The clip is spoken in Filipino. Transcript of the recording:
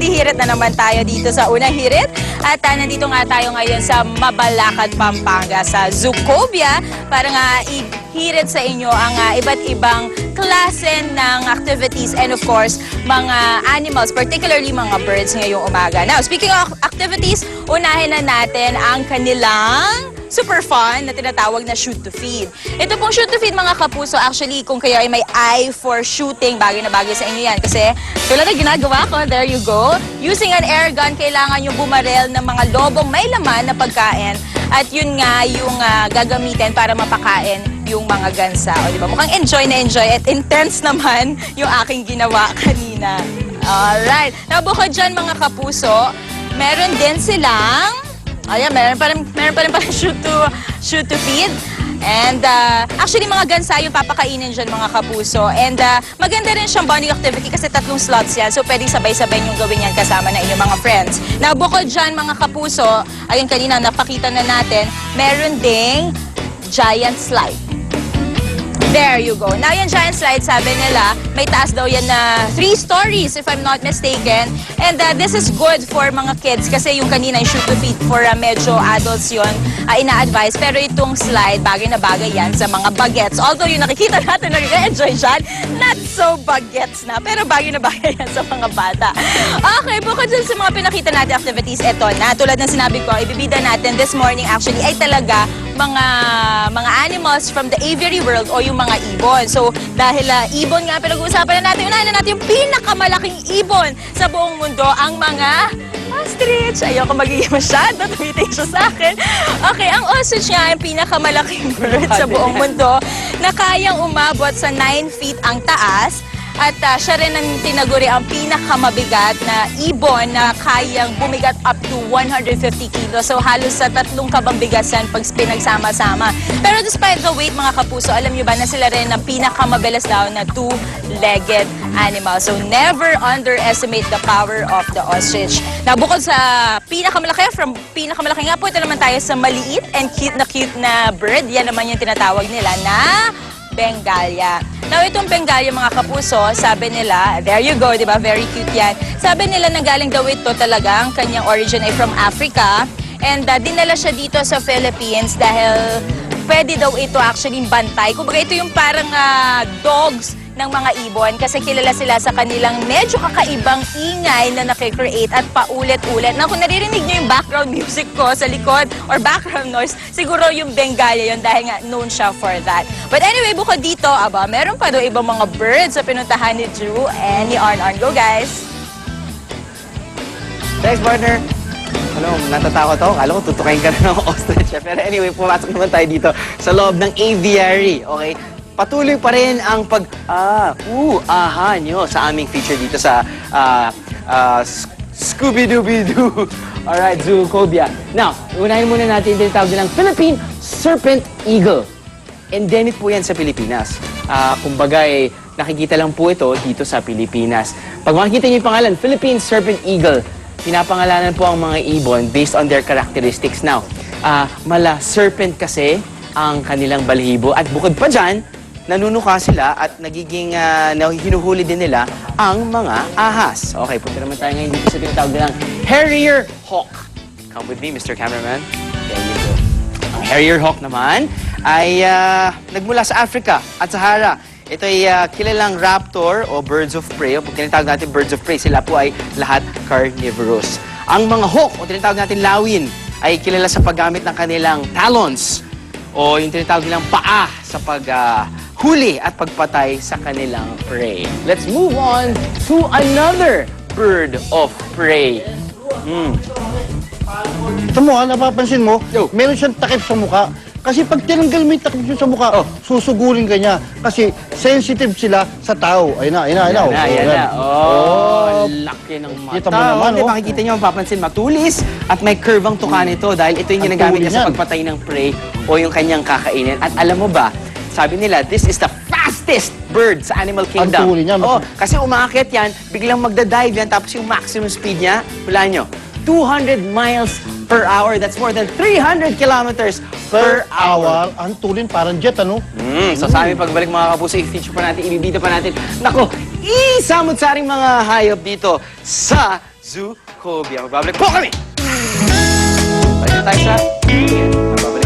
hirit na naman tayo dito sa Unang Hirit. At nandito nga tayo ngayon sa Mabalacat, Pampanga sa Zoocobia para nga ihirit sa inyo ang iba't ibang klase ng activities and of course, mga animals, particularly mga birds ngayong umaga. Now, speaking of activities, unahin na natin ang kanilang super fun na tinatawag na shoot to feed. Ito pong shoot to feed mga kapuso, actually kung kayo ay may eye for shooting, bagay na bagay sa inyo yan. Kasi tulad na ginagawa ko, there you go. Using an air gun, kailangan yung bumarel ng mga lobong may laman na pagkain. At yun nga yung gagamitin para mapakain yung mga gansa. O diba? Mukhang enjoy na enjoy at intense naman yung aking ginawa kanina. Alright. Now, bukod dyan mga kapuso, meron din silang ayan, meron pa rin shoot to feed. And actually mga gansa yung papakainin dyan mga kapuso. And maganda rin siyang bonding activity kasi 3 slots yan. So pwedeng sabay-sabay yung gawin yan kasama na inyong mga friends. Now bukod dyan mga kapuso, ayun kanina napakita na natin, meron ding giant slide. There you go. Now, yung giant slide, sabi nila, may taas daw yan na 3 stories, if I'm not mistaken. And this is good for mga kids kasi yung kanina yung shoot to feed for medyo adults yun, ina-advise. Pero itong slide, bagay na bagay yan sa mga bagets. Although yung nakikita natin na nag-enjoy dyan, not so bagets na. Pero bagay na bagay yan sa mga bata. Okay, bukod dyan sa mga pinakita natin activities, eto na. Tulad ng sinabi ko, ibibida natin this morning actually ay talaga mga animals from the aviary world o yung mga ibon. So, dahil ibon nga pinag-uusapan na natin, unahin na natin yung pinakamalaking ibon sa buong mundo, ang mga ostrich. Ayoko magiging masyado, tumiting siya sa akin. Okay, ang ostrich nga yung pinakamalaking bird sa buong mundo na kayang umabot sa 9 feet ang taas. At siya rin ang tinaguri ang pinakamabigat na ibon na kayang bumigat up to 150 kilos. So halos sa 3 kabambigasan pag pinagsama-sama. Pero despite the weight mga kapuso, alam nyo ba na sila rin ang pinakamabilis daw na 2-legged animal. So never underestimate the power of the ostrich. Na bukod sa pinakamalaki, from pinakamalaki nga po, ito naman tayo sa maliit and cute na bird. Yan naman yung tinatawag nila na Bengalia. Now, itong Bengalia, mga kapuso, sabi nila, there you go, di ba? Very cute yan. Sabi nila, nanggaling daw ito talaga, ang kanyang origin ay from Africa. And dinala siya dito sa Philippines dahil pwede daw ito actually bantay. Kumbaga, ito yung parang dogs ng mga ibon kasi kilala sila sa kanilang medyo kakaibang ingay na nakikreate at paulit-ulit. Na kung naririnig nyo yung background music ko sa likod or background noise, siguro yung Bengalia yun dahil nga known siya for that. But anyway, bukod dito, meron pa daw ibang mga birds sa pinuntahan ni Drew and ni Arn. Go guys! Thanks, partner! Ano, natatakot ako. Kala ko tutukain ka na ng ostrich. Pero anyway, pumasok naman tayo dito sa loob ng aviary. Okay? Patuloy pa rin ang nyo sa aming feature dito sa Scooby-Dooby-Doo. Alright, Zoocobia. Now, unahin muna natin yung tinatawag ng Philippine Serpent Eagle. Endemic po yan sa Pilipinas. Kumbaga, nakikita lang po ito dito sa Pilipinas. Pag makikita niyo yung pangalan, Philippine Serpent Eagle, pinapangalanan po ang mga ibon based on their characteristics. Now, serpent kasi ang kanilang balahibo. At bukod pa dyan, nanunuka sila at nagiging hinuhuli din nila ang mga ahas. Okay, punta naman tayo ngayon dito sa tinatawag ng Harrier Hawk. Come with me, Mr. Cameraman. There you go. Ang Harrier Hawk naman ay nagmula sa Africa at Sahara. Ito ay kilalang raptor o birds of prey. O pag tinatawag natin birds of prey, sila po ay lahat carnivorous. Ang mga hawk o tinatawag natin lawin ay kilala sa paggamit ng kanilang talons o yung tinatawag nilang paa sa paghuli at pagpatay sa kanilang prey. Let's move on to another bird of prey. Ito mo napapansin mo, meron siyang takip sa mukha. Kasi pag tinanggal mo yung takip siya sa mukha, susugulin ka niya. Kasi sensitive sila sa tao. Ayun na. Ayan na. Laki ng mata. Kita mo naman, Makikita niyo, mapapansin, matulis at may curve ang tuka nito dahil ito yung ginagamit niya sa pagpatay ng prey o yung kanyang kakainin. At alam mo ba, sabi nila, this is the fastest bird sa animal kingdom. Ang tuli niya. Kasi umaakit yan, biglang magdadive yan, tapos yung maximum speed niya, wala nyo, 200 miles per hour. That's more than 300 kilometers per hour. Ang tulin parang jet, ano? So sa aming pagbalik mga kapuso, i-feature pa natin, ibibida pa natin. Nako, isamot-saring mga hayop dito sa Zoocobia. Magbabalik po kami! Balik na tayo sa... Babalik